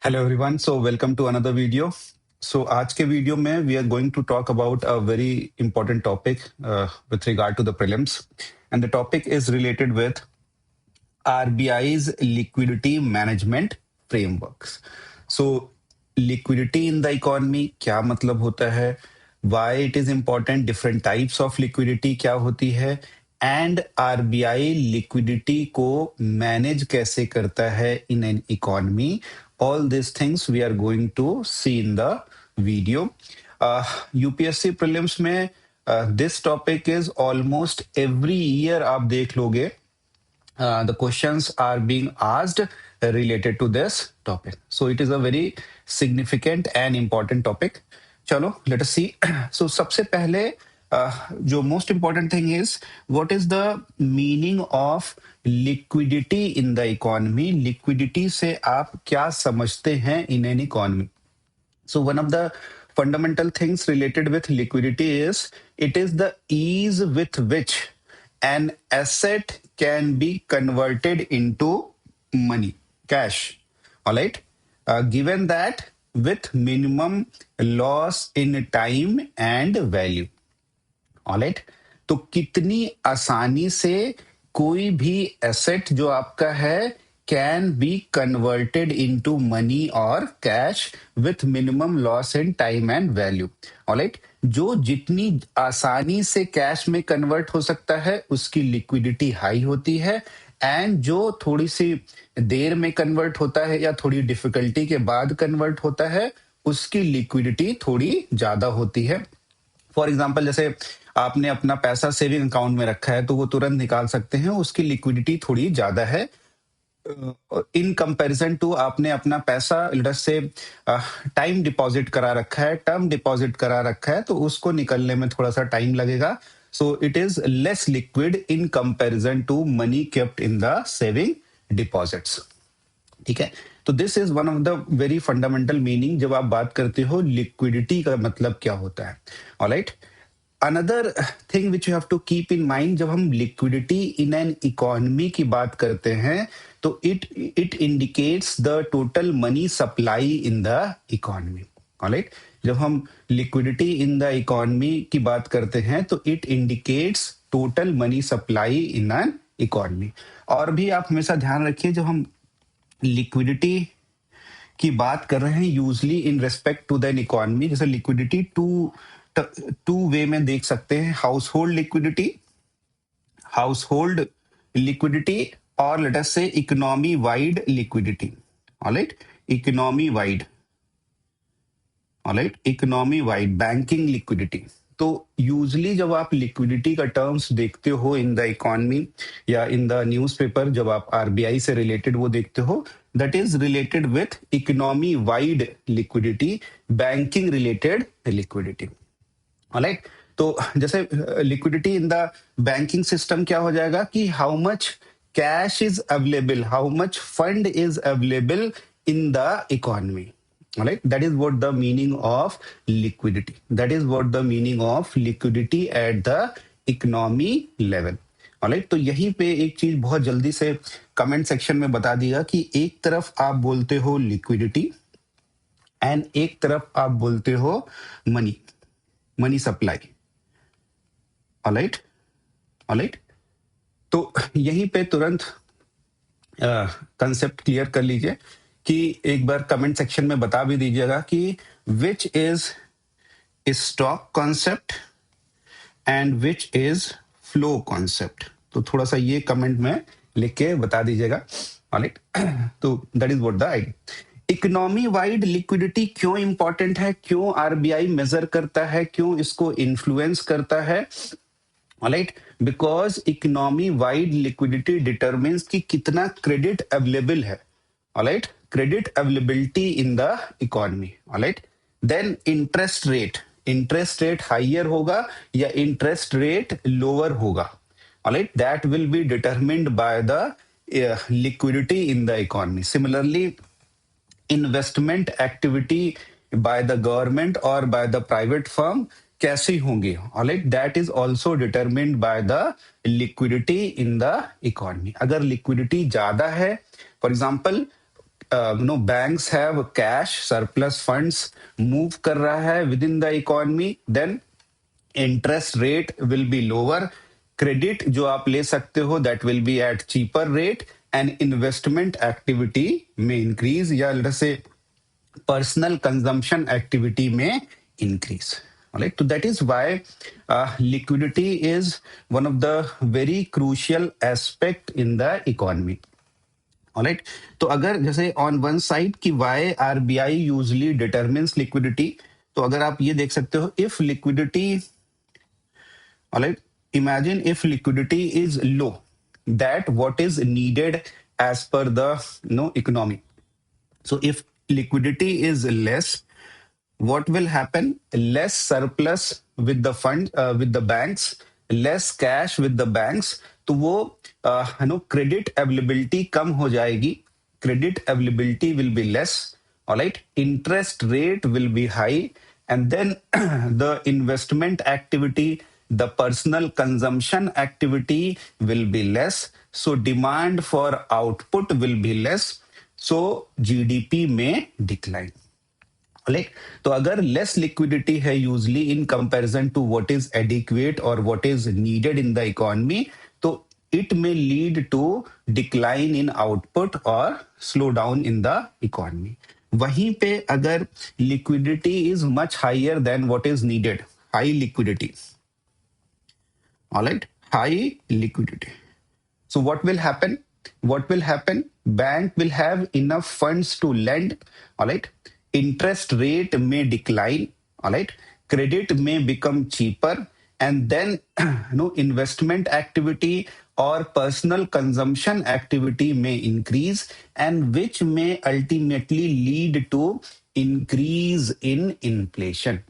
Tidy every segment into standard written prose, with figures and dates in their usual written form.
Hello everyone so welcome to another video. आज के video में we are going to talk about a very important topic with regard to the prelims and the topic is related with RBI's liquidity management frameworks. So liquidity in the economy क्या मतलब होता है, why it is important, different types of liquidity क्या होती है, and RBI liquidity को manage कैसे करता है in an economy. All these things we are going to see in the video. UPSC prelims में this topic is almost every year आप देख लोगे the questions are being asked related to this topic. So it is a very significant and important topic. चलो let us see. So सबसे पहले जो most important thing is what is the meaning of liquidity in the economy. Liquidity से आप क्या समझते हैं in an economy. So one of the fundamental things related with liquidity is it is the ease with which an asset can be converted into money, cash. All right. Given that with minimum loss in time and value. Alright, तो कितनी आसानी से कोई भी asset जो आपका है can be converted into money और cash with minimum loss in time and value. Alright, जो जितनी आसानी से कैश में कन्वर्ट हो सकता है उसकी लिक्विडिटी हाई होती है, एंड जो थोड़ी सी देर में कन्वर्ट होता है या थोड़ी डिफिकल्टी के बाद कन्वर्ट होता है उसकी लिक्विडिटी थोड़ी ज्यादा होती है। फॉर एग्जाम्पल, जैसे आपने अपना पैसा सेविंग अकाउंट में रखा है तो वो तुरंत निकाल सकते हैं, उसकी लिक्विडिटी थोड़ी ज्यादा है इन कंपैरिजन टू आपने अपना पैसा लेट्स से टाइम डिपॉजिट करा रखा है, टर्म डिपॉजिट करा रखा है, तो उसको निकलने में थोड़ा सा टाइम लगेगा। So it is less liquid in comparison to money kept in the saving deposits. ठीक है, तो this is one of the very fundamental meaning जब आप बात करते हो लिक्विडिटी का मतलब क्या होता है। Alright, another thing which you have to keep in mind, जब हम लिक्विडिटी इन एन इकोनॉमी की बात करते हैं तो it indicates the total money supply in the economy. Alright, जब हम लिक्विडिटी इन द इकोनॉमी की बात करते हैं तो it indicates total money supply in an economy. और भी आप हमेशा ध्यान रखिए, जब हम लिक्विडिटी की बात कर रहे हैं usually in respect to the economy, जैसे लिक्विडिटी टू वे में देख सकते हैं, हाउस होल्ड लिक्विडिटी और let us say economy wide liquidity. Alright, economy wide banking liquidity. तो यूजली जब आप लिक्विडिटी का टर्म्स देखते हो इन द इकोनॉमी या इन द न्यूज़पेपर, जब आप आरबीआई से रिलेटेड वो देखते हो, that is related with economy wide liquidity, banking related liquidity. Alright, तो जैसे liquidity in the banking system क्या हो जाएगा कि how much cash is available, how much fund is available in the economy. Alright, that is what the meaning of liquidity. That is what the meaning of liquidity at the economy level. Alright, तो यहीं पे एक चीज बहुत जल्दी से comment section में बता दिया कि एक तरफ आप बोलते हो लिक्विडिटी एंड एक तरफ आप बोलते हो मनी सप्लाई। ऑलराइट, तो यहीं पे तुरंत कंसेप्ट क्लियर कर लीजिए कि एक बार कमेंट सेक्शन में बता भी दीजिएगा कि which is stock concept and which is flow concept. तो थोड़ा सा ये कमेंट में लिख के बता दीजिएगा। ऑलराइट, तो that is what the idea. Economy wide liquidity क्यों इंपॉर्टेंट है, क्यों आरबीआई मेजर करता है, क्यों इसको इन्फ्लुएंस करता है। Alright, because economy wide liquidity determines कि कितना क्रेडिट अवेलेबल है। Alright, credit availability in the economy. Alright, then interest rate higher होगा या interest rate lower होगा। Alright, that will be determined by the liquidity in the economy. Similarly, investment activity by the government or by the private firm कैसी होंगी। Alright, that is also determined by the liquidity in the economy. अगर liquidity ज्यादा है, for example, banks have cash surplus funds move कर रहा है within the economy, then interest rate will be lower, credit जो आप ले सकते हो that will be at cheaper rate, and investment activity may increase, या let's say personal consumption activity may increase. All right, so that is why liquidity is one of the very crucial aspect in the economy. Alright, तो अगर जैसे on one side की why RBI usually determines liquidity, तो अगर आप ये देख सकते हो if liquidity, alright, imagine if liquidity is low, that what is needed as per the economy. So if liquidity is less, what will happen? Less surplus with the fund, with the banks, less cash with the banks. तो वो credit availability कम हो जाएगी. Credit availability will be less. All right. Interest rate will be high, and then the investment activity, the personal consumption activity will be less. So demand for output will be less. So GDP में decline. Like, तो अगर less liquidity है usually in comparison to what is adequate or what is needed in the economy, तो it may lead to decline in output or slowdown in the economy. वहीं पे अगर liquidity is much higher than what is needed, high liquidity, all right, high liquidity. So what will happen? What will happen? Bank will have enough funds to lend. All right. Interest rate may decline. All right. Credit may become cheaper. And then investment activity or personal consumption activity may increase, and which may ultimately lead to increase in inflation,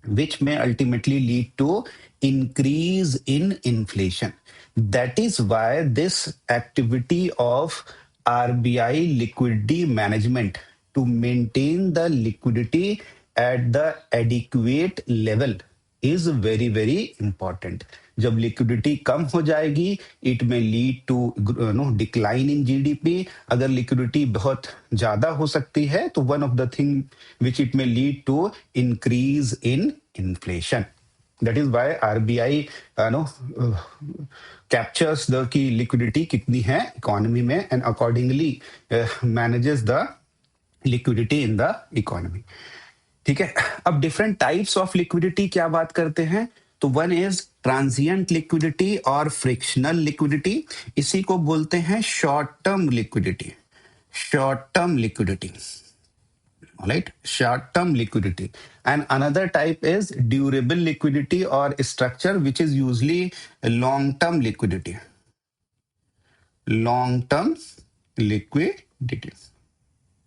which may ultimately lead to increase in inflation. That is why this activity of RBI liquidity management, to maintain the liquidity at the adequate level, is very very important. जब liquidity कम हो जाएगी, it may lead to decline in GDP. अगर liquidity बहुत ज्यादा हो सकती है तो one of the thing which it may lead to increase in inflation. That is why RBI captures the की लिक्विडिटी कितनी है इकोनॉमी में, and accordingly manages the liquidity in the economy. ठीक है, अब डिफरेंट टाइप्स ऑफ लिक्विडिटी क्या बात करते हैं. तो वन इज ट्रांजिएंट लिक्विडिटी और फ्रिक्शनल लिक्विडिटी. इसी को बोलते हैं short term liquidity. Short term liquidity, alright, short term liquidity. And another type is durable liquidity और structure which is usually long term liquidity. Long term liquidity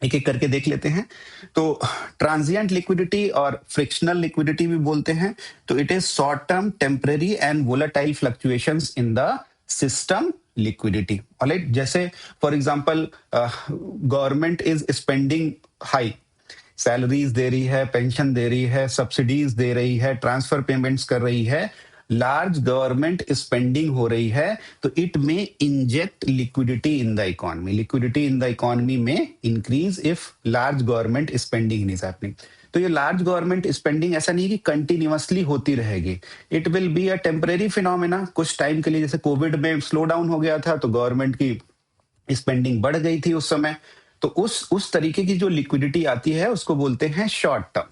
एक एक करके देख लेते हैं. तो ट्रांजिएंट लिक्विडिटी और फ्रिक्शनल लिक्विडिटी भी बोलते हैं. तो it is short term, temporary and volatile fluctuations in the system liquidity. Alright, जैसे for example government is spending high, salaries दे रही है, पेंशन दे रही है, सब्सिडीज दे रही है, ट्रांसफर पेमेंट्स कर रही है, लार्ज गवर्नमेंट स्पेंडिंग हो रही है, तो it may inject liquidity in the economy. Liquidity in the economy में increase if large government spending is happening. तो ये लार्ज गवर्नमेंट स्पेंडिंग ऐसा नहीं कि कंटिन्यूअसली होती रहेगी. It will be a temporary phenomena. कुछ टाइम के लिए, जैसे कोविड में स्लो डाउन हो गया था तो गवर्नमेंट की स्पेंडिंग बढ़ गई थी उस समय. तो उस तरीके की जो लिक्विडिटी आती है उसको बोलते हैं शॉर्ट टर्म.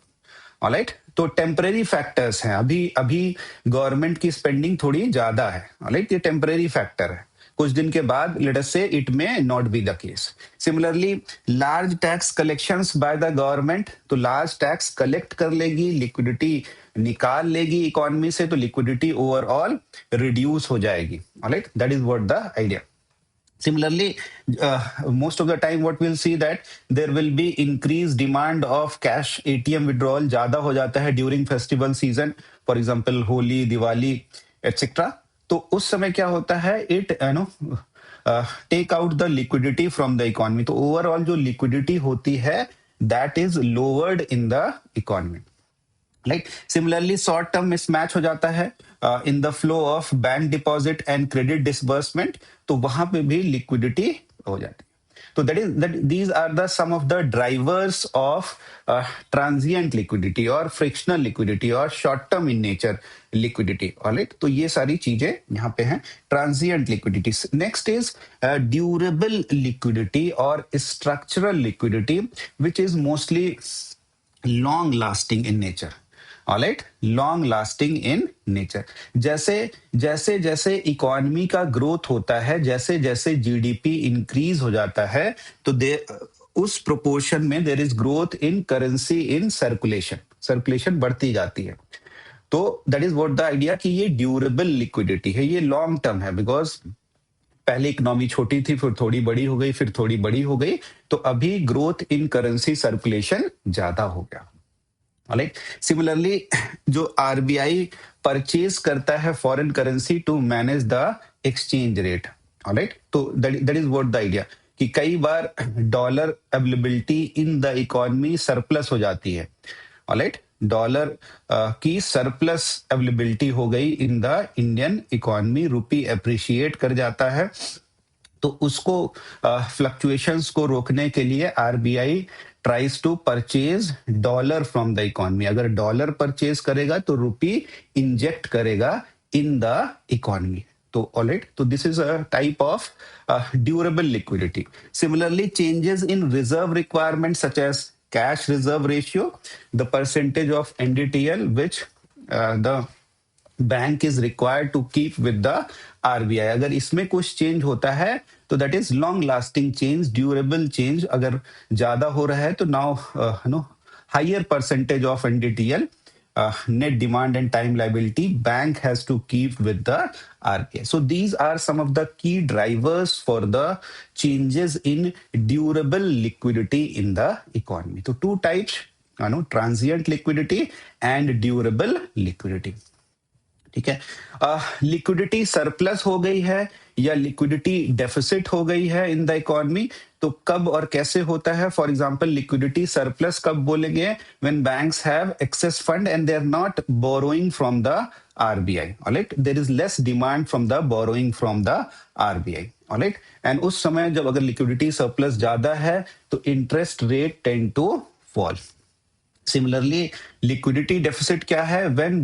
ऑलराइट, तो टेम्परेरी फैक्टर्स हैं. अभी गवर्नमेंट की स्पेंडिंग थोड़ी ज्यादा है, ऑलराइट, ये टेम्परेरी फैक्टर है. कुछ दिन के बाद लेट अस से it may not be the case. Similarly large tax collections by the government, तो लार्ज टैक्स कलेक्ट कर लेगी, लिक्विडिटी निकाल लेगी इकोनॉमी से, तो लिक्विडिटी ओवरऑल रिड्यूस हो जाएगी. Alright, that is what the idea. Similarly, most of the time what we'll see that there will be increased demand of cash. ATM withdrawal ज्यादा हो जाता है during festival season, for example Holi, Diwali etc. तो उस समय क्या होता है, it take out the liquidity from the economy. तो overall जो liquidity होती है that is lowered in the economy. Right? Similarly, short term mismatch हो जाता है in the flow of bank deposit and credit disbursement, तो वहां पे भी liquidity हो जाती है. तो these are the some of the drivers of transient liquidity or frictional liquidity or short term in nature liquidity. Alright, तो ये सारी चीजें यहाँ पे हैं transient liquidity. Next is durable liquidity और structural liquidity which is mostly long lasting in nature. Alright, long lasting in nature. जैसे जैसे जैसे इकोनॉमी का ग्रोथ होता है, जैसे जैसे जीडीपी इंक्रीज हो जाता है, तो उस प्रोपोर्शन में there is growth in currency in circulation. Circulation बढ़ती जाती है. तो that is what the idea कि ये ड्यूरेबल लिक्विडिटी है, ये लॉन्ग टर्म है. बिकॉज पहले इकोनॉमी छोटी थी, फिर थोड़ी बड़ी हो गई, फिर थोड़ी बड़ी हो गई, तो अभी ग्रोथ इन करेंसी सर्कुलेशन ज्यादा हो गया. ऑलराइट, सिमिलरली जो आरबीआई परचेज करता है foreign currency to manage the exchange rate. Alright, तो that is what the idea कि कई बार dollar availability in the economy surplus हो जाती है. ऑलराइट, डॉलर की सरप्लस अवेलेबिलिटी हो गई in the Indian economy, rupee appreciate कर जाता है, तो उसको फ्लक्चुएशंस को रोकने के लिए RBI tries to purchase dollar from the economy. अगर डॉलर परचेज करेगा तो रुपी इंजेक्ट करेगा इन द इकोनॉमी. तो ऑलराइट, तो this is a type of durable liquidity. Similarly changes in reserve requirement such as cash reserve ratio, the percentage of NDTL which the bank is required to keep with the RBI. अगर इसमें कुछ change होता है तो that is long lasting change, durable change. अगर ज्यादा हो रहा है तो now higher percentage of NDTL, net demand and time liability, bank has to keep with the RBI. So these are some of the key drivers for the changes in durable liquidity in the economy. So two types, transient liquidity and durable liquidity. ठीक है, liquidity surplus हो गई है या liquidity deficit हो गई है इन the economy, तो कब और कैसे होता है? फॉर एग्जांपल लिक्विडिटी सरप्लस कब बोलेंगे? When banks have access fund and they are not borrowing from the RBI. Alright, there is less demand from the borrowing from the RBI. Alright, and उस समय जब अगर लिक्विडिटी सरप्लस ज्यादा है तो interest rate tend to fall. Similarly, liquidity deficit क्या है? When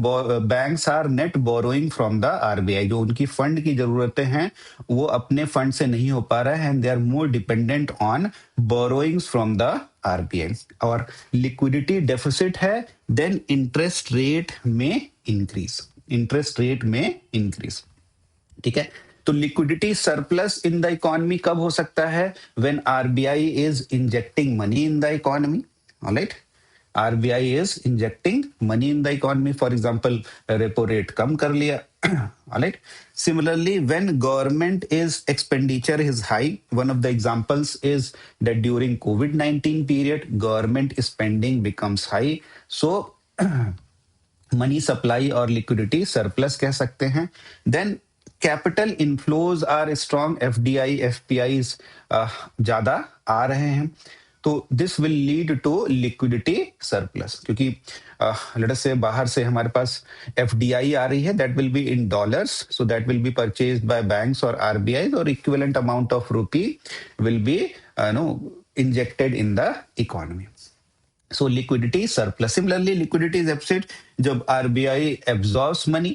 banks are net borrowing from the RBI, जो उनकी फंड की जरूरतें हैं वो अपने फंड से नहीं हो पा रहा है, and they are more dependent on borrowings from the RBI. और liquidity deficit है, then interest rate में increase. इंटरेस्ट रेट में इंक्रीज. ठीक है, तो liquidity surplus in the economy कब हो सकता है? When RBI is injecting money in the economy. Alright, RBI is injecting money in the economy. For example repo rate कम कर लिया. Alright, similarly when government is expenditure is high, one of the examples is that during कोविड-19 period government spending becomes high, so money supply और liquidity surplus कह सकते हैं. Then capital inflows are strong, FDI FPIs ज्यादा आ रहे हैं, तो this will lead to liquidity surplus. क्योंकि लेट अस से बाहर से हमारे पास एफडीआई आ रही है, that will be in dollars, so that will be purchased by banks और आरबीआई, और equivalent amount of rupee will be injected in the economy. So liquidity surplus. Similarly, liquidity is deficit जब RBI absorbs money,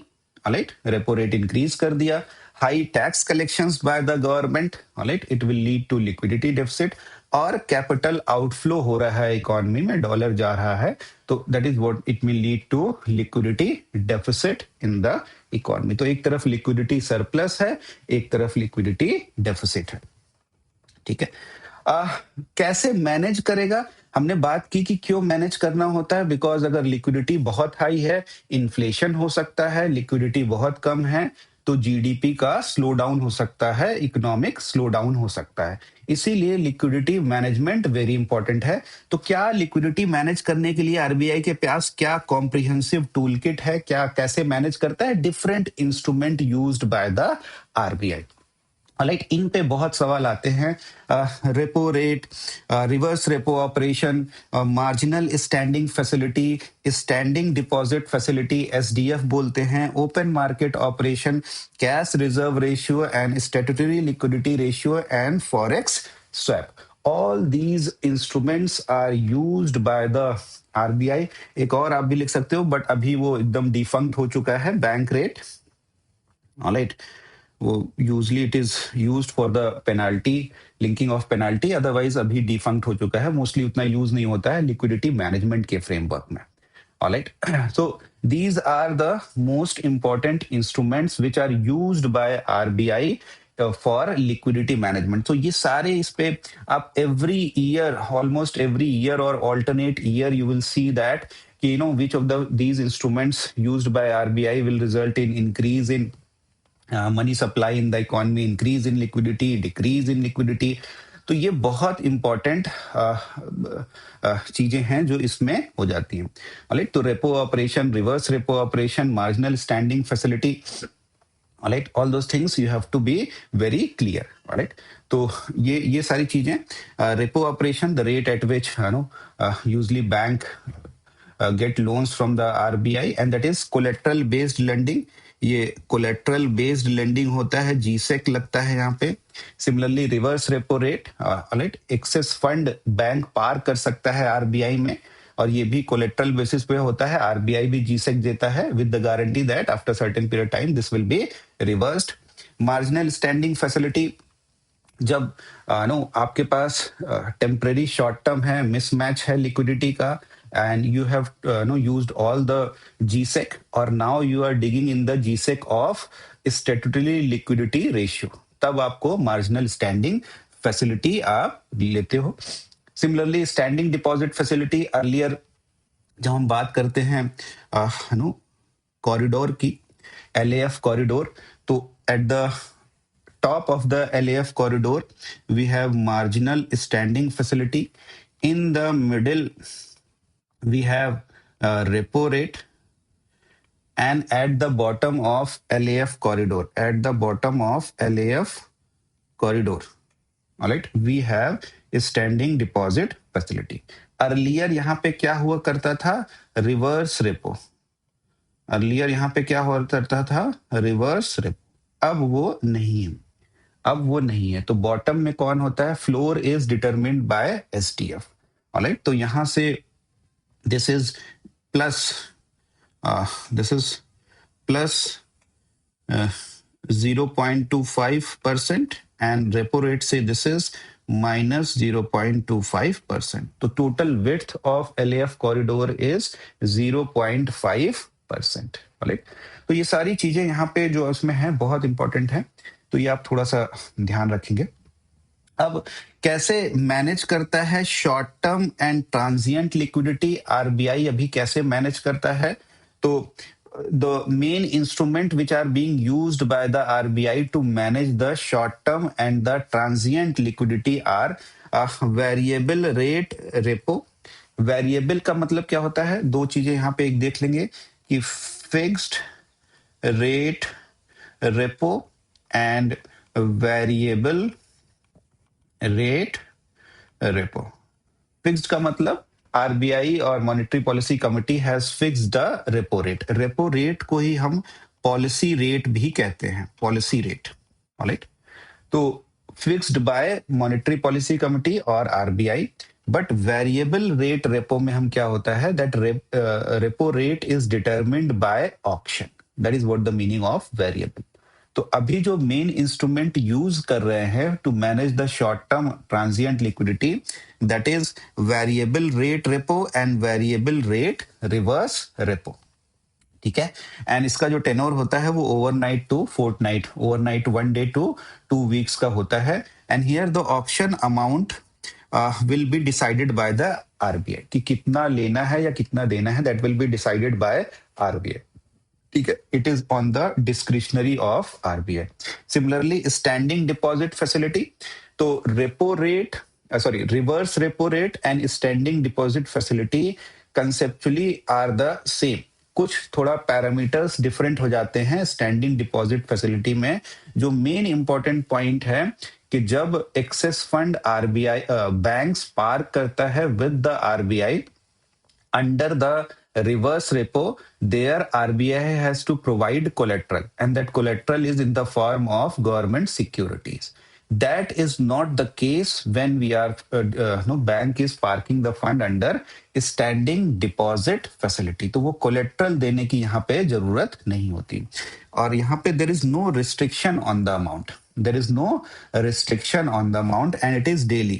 alright, repo rate increase कर दिया, high tax collections by the government, alright, it will lead to liquidity deficit. और capital outflow हो रहा है economy में, dollar जा रहा है, तो that is what it will lead to liquidity deficit in the economy. तो एक तरफ लिक्विडिटी सरप्लस है, एक तरफ लिक्विडिटी डेफिसिट है. ठीक है, कैसे मैनेज करेगा? हमने बात की कि क्यों मैनेज करना होता है. बिकॉज अगर लिक्विडिटी बहुत हाई है, इन्फ्लेशन हो सकता है, लिक्विडिटी बहुत कम है तो जीडीपी का स्लो डाउन हो सकता है, इकोनॉमिक स्लो डाउन हो सकता है. इसीलिए लिक्विडिटी मैनेजमेंट वेरी इंपॉर्टेंट है. तो क्या लिक्विडिटी मैनेज करने के लिए आरबीआई के पास क्या कॉम्प्रिहेंसिव टूल किट है, क्या कैसे मैनेज करता है? Different instrument used by the RBI. Alright, इन पे बहुत सवाल आते हैं. Repo rate, reverse repo operation, marginal standing facility, standing deposit facility SDF बोलते हैं, open market operation, cash reserve ratio and statutory liquidity ratio and forex swap. all these instruments are used by the RBI. एक और आप भी लिख सकते हो, but अभी वो एकदम डिफंक्ट हो चुका है, बैंक रेट. ऑलराइट, वो usually it is used for the penalty, linking of penalty. Otherwise अभी डिफंक्ट हो चुका है, मोस्टली उतना यूज नहीं होता है लिक्विडिटी मैनेजमेंट के फ्रेमवर्क में. Alright, so these are the most important instruments which are used by RBI for liquidity management. So ये सारे इस पे आप every year, almost every year or alternate year, you will see that you know which of these instruments used by RBI will result in increase in money supply in the economy, increase in liquidity, decrease in liquidity. तो ये बहुत important चीजें हैं जो इसमें हो जाती हैं. ऑलराइट, तो repo operation, reverse repo operation, marginal standing facility, alright, all those things you have to be very clear. Alright, तो ये सारी चीजें, repo operation, the rate at which usually bank get loans from the RBI, and that is collateral based lending. ये collateral based lending होता है, G sec लगता है यहाँ पे. Similarly reverse repo rate, right, excess fund bank पार कर सकता है आरबीआई में, और ये भी कोलेट्रल बेसिस पे होता है. आरबीआई भी जीसेक देता है with the guarantee that after certain period time this will be reversed. Marginal standing facility, जब नो आपके पास टेम्पररी शॉर्ट टर्म है, मिसमैच है लिक्विडिटी का, and you have used all the GSEC, or now you are digging in the GSEC of statutory liquidity ratio, तब आपको marginal standing facility आप लेते हो. Similarly, standing deposit facility, earlier जब हम बात करते हैं कॉरिडोर की, LAF कॉरिडोर, तो at the top of the LAF corridor we have marginal standing facility. In the middle we have repo rate, and at the bottom of LAF corridor, all right, we have a standing deposit facility. Earlier यहाँ पे क्या हुआ करता था, reverse repo. earlier यहाँ पे क्या हुआ करता था, रिवर्स रेपो. अब वो नहीं है. तो बॉटम में कौन होता है, floor is determined bye STF. Alright, तो यहाँ से this is plus 0.25%, and repo rate say this is minus 0.25%. तो total width of LAF corridor is 0.5%. Right, तो ये सारी चीजें यहाँ पे जो उसमें है बहुत इंपॉर्टेंट है, तो ये आप थोड़ा सा ध्यान रखेंगे. अब कैसे मैनेज करता है short term and transient liquidity, RBI अभी कैसे मैनेज करता है. तो the main instrument which are being used by the RBI to manage the short term and the transient liquidity are variable rate repo. Variable का मतलब क्या होता है, दो चीजें यहाँ पे एक देख लेंगे कि fixed rate repo and variable rate repo. Fixed का मतलब आरबीआई और monetary policy committee has fixed the repo rate. Repo rate को ही हम पॉलिसी रेट भी कहते हैं, पॉलिसी रेट. ऑलराइट, तो fixed by monetary policy committee और RBI. But variable rate repo में हम क्या होता है, that repo rate is determined by auction. That is what the meaning of variable. तो अभी जो मेन इंस्ट्रूमेंट यूज कर रहे हैं to manage the short term transient liquidity, that is variable rate repo and variable rate reverse repo. ठीक है, and इसका जो टेनोर होता है वो overnight to fortnight, overnight 1 day to 2 weeks का होता है. And here the option amount will be decided by the RBI, कि कितना लेना है या कितना देना है, that will be decided by RBI. ठीक है, it is on the discretionary of RBI. Similarly standing deposit facility, तो repo rate reverse repo rate and standing deposit facility conceptually are the same. कुछ थोड़ा पैरामीटर्स डिफरेंट हो जाते हैं standing deposit facility में. जो मेन इंपॉर्टेंट पॉइंट है कि जब एक्सेस फंड आरबीआई बैंक्स पार करता है with the RBI under the reverse repo, there RBI has to provide collateral, and that collateral is in the form of government securities. That is not the case when we are no bank is parking the fund under standing deposit facility. तो वो collateral देने की यहाँ पे जरूरत नहीं होती. और यहाँ पे there is no restriction on the amount. There is no restriction on the amount and it is daily.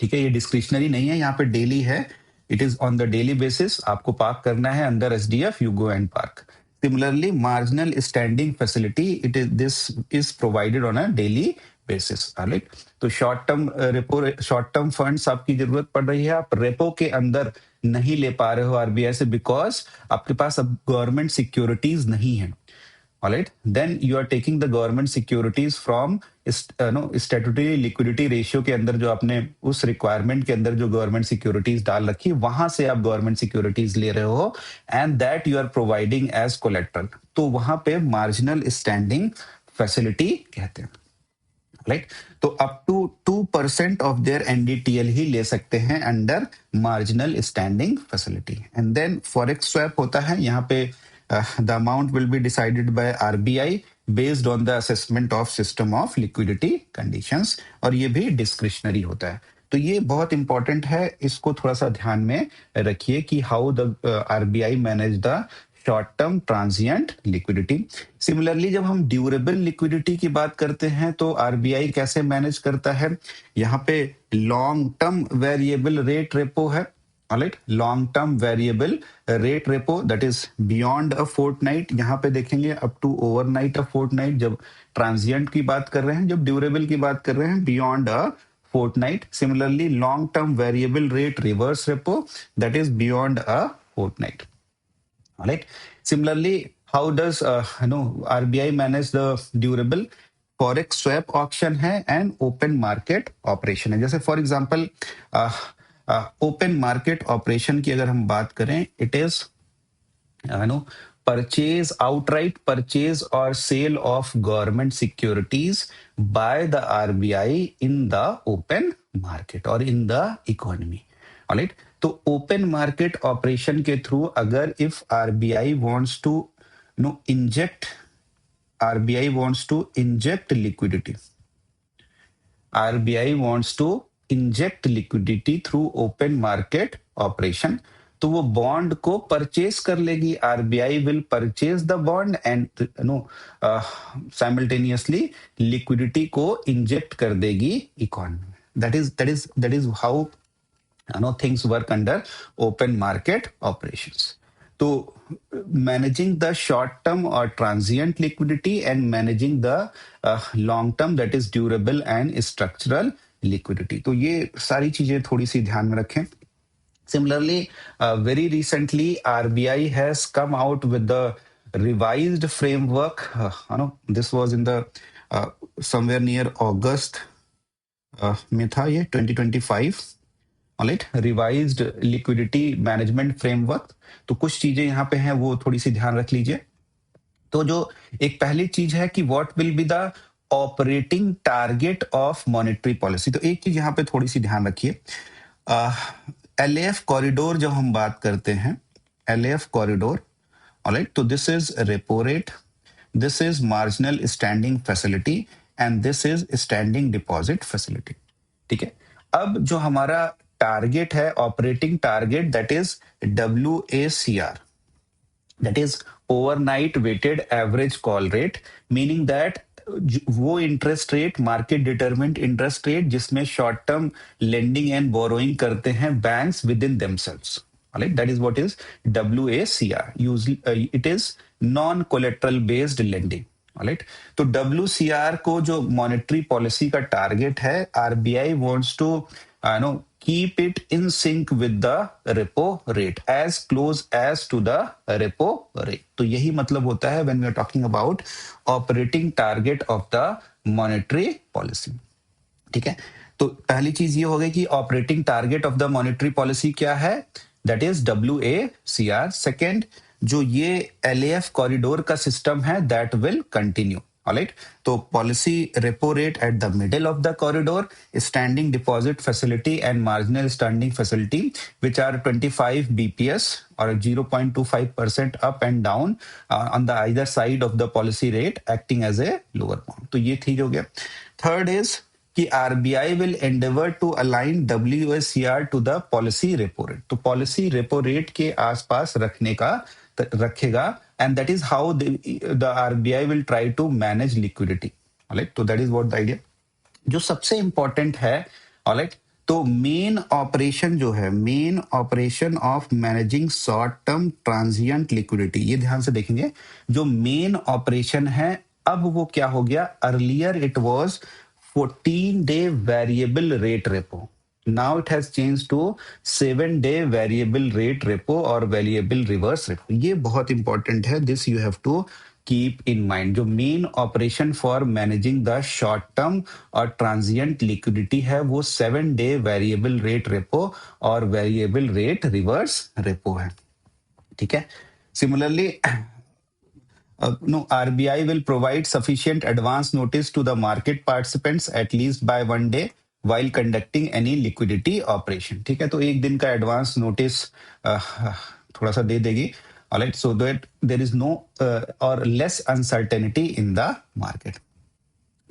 ठीक है, ये डिस्क्रिशनरी नहीं है, यहाँ पे डेली है. It is on the daily basis. आपको पार्क करना है under SDF, you go and park. Similarly marginal standing facility, it is this is provided on a daily basis. Right. तो शॉर्ट टर्म फंड्स आपकी जरूरत पड़ रही है, आप रेपो के अंदर नहीं ले पा रहे हो आरबीआई से बिकॉज आपके पास अब गवर्नमेंट सिक्योरिटीज नहीं है. All right, then you are taking the government securities from statutory liquidity ratio के अंदर जो आपने उस requirement के अंदर जो government securities डाल रखी, वहां से आप government securities ले रहे हो and that you are providing as collateral. तो वहां पे marginal standing facility कहते हैं. राइट. तो up to 2% of their NDTL ही ले सकते हैं under marginal standing facility. And then forex swap होता है. यहाँ पे the amount will be decided by RBI based on the assessment of system of liquidity conditions, और ये भी डिस्क्रिशनरी होता है. तो ये बहुत इंपॉर्टेंट है, इसको थोड़ा सा ध्यान में रखिए कि how the RBI manage the short term transient liquidity. Similarly जब हम ड्यूरेबल लिक्विडिटी की बात करते हैं तो आरबीआई कैसे मैनेज करता है. यहाँ पे long term variable rate repo है. Alright, long term variable rate repo that is beyond a fortnight. यहाँ पे देखेंगे up to overnight a fortnight जब ट्रांजिएंट की बात कर रहे हैं, जब ड्यूरेबल की बात कर रहे हैं beyond a fortnight. Similarly, long-term variable rate reverse repo that is beyond a fortnight. All right. Similarly, how does RBI manage the durable? Forex swap auction है and open market operation है. जैसे for example open market operation की अगर हम बात करें, it is purchase, outright purchase or sale of government securities by the RBI in the open market or in the economy. All right. तो open market operation के through अगर if RBI wants to inject liquidity, RBI wants to inject liquidity through open market operation, तो वो bond को purchase कर लेगी. RBI will purchase the bond and simultaneously liquidity को inject कर देगी economy. That is how things work under open market operations. So managing the short term or transient liquidity and managing the long term that is durable and structural liquidity. तो ये सारी चीजें थोड़ी सी ध्यान में रखें. Similarly, very recently RBI has come out with the revised framework. This was in the somewhere near August में था ये 2025. Alright, revised liquidity management framework. तो कुछ चीजें यहाँ पे हैं वो थोड़ी सी ध्यान रख लीजिए. तो जो एक पहली चीज है कि what will be the operating target of monetary policy. तो एक चीज यहाँ पे थोड़ी सी ध्यान रखिए. एलएएफ कॉरिडोर जब हम बात करते हैं, एलएएफ कॉरिडोर, ऑलराइट, तो this is repo rate, this is marginal standing facility and this is standing deposit facility. ठीक है. अब जो हमारा टारगेट है, operating target, that is WACR, that is overnight weighted average call rate, meaning that वो interest rate, market determined interest rate जिसमें short term lending and borrowing करते हैं banks within themselves. Alright, that is what is WACR. Usually it is non collateral based lending. Alright, तो WCR को जो monetary policy का target है, RBI wants to keep it in sync with the repo rate, as close as to the repo rate. तो यही मतलब होता है when we are talking about operating target of the monetary policy. ठीक है. तो पहली चीज ये हो गई कि operating target of the monetary policy क्या है, दैट इज WACR. सेकेंड, जो ये LAF कॉरिडोर का सिस्टम है, दैट विल कंटिन्यू. ऑलराइट, तो policy repo rate at the middle of the corridor, standing deposit facility and marginal standing facility which are 25 BPS और 0.25% up and down on the either side of the policy rate acting as a lower bound. तो ये ठीक हो गया. Third is कि RBI will endeavour to align WSCR to the policy repo rate, तो policy repo rate के आसपास रखेगा, and that is how the RBI will try to manage liquidity. Alright, तो that is what the idea. जो सबसे important है, alright, तो main operation जो है, main operation of managing short term transient liquidity, ये ध्यान से देखेंगे। जो मेन ऑपरेशन है अब वो क्या हो गया, earlier it was 14-day variable rate repo, now it has change to 7-day variable rate repo और वेरिएबल रिवर्स रेपो। ये बहुत इंपॉर्टेंट है, this you have to keep in mind. जो main operation for managing the short term और transient liquidity है वो 7-day variable rate repo और variable rate reverse repo है। ठीक है, similarly no, RBI will provide sufficient advance notice to the market participants at least by 1 day while conducting any liquidity operation। ठीक है, तो एक दिन का एडवांस नोटिस थोड़ा सा दे देगी, alright, so that there is no or less uncertainty in the market.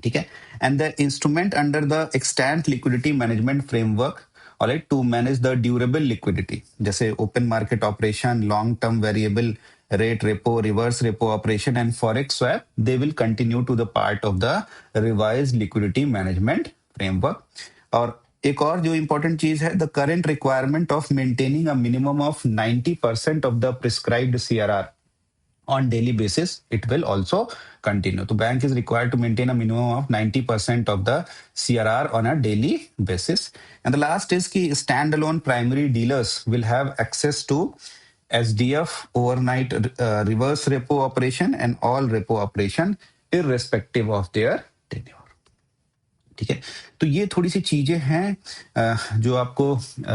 ठीक है, and the instrument under the extent liquidity management framework, alright, to manage the durable liquidity, जैसे open market operation, long term variable rate repo, reverse repo operation and forex swap, they will continue to the part of the revised liquidity management framework। और एक और जो important चीज है, the current requirement of maintaining a minimum of 90% of the prescribed CRR on daily basis, it will also continue। तो bank is required to maintain a minimum of 90% of the CRR on a daily basis। And the last is कि standalone primary dealers will have access to SDF overnight reverse repo operation and all repo operation irrespective of their tenure। ठीक है, तो ये थोड़ी सी चीजें हैं जो आपको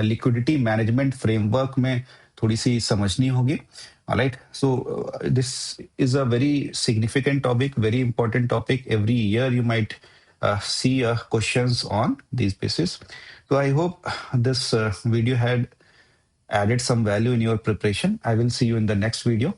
लिक्विडिटी मैनेजमेंट फ्रेमवर्क में थोड़ी सी समझनी होगी। Alright, so this is a very significant topic, very important topic. Every year you might see questions on these basis। So I hope this video had added some value in your preparation। I will see you in the next video।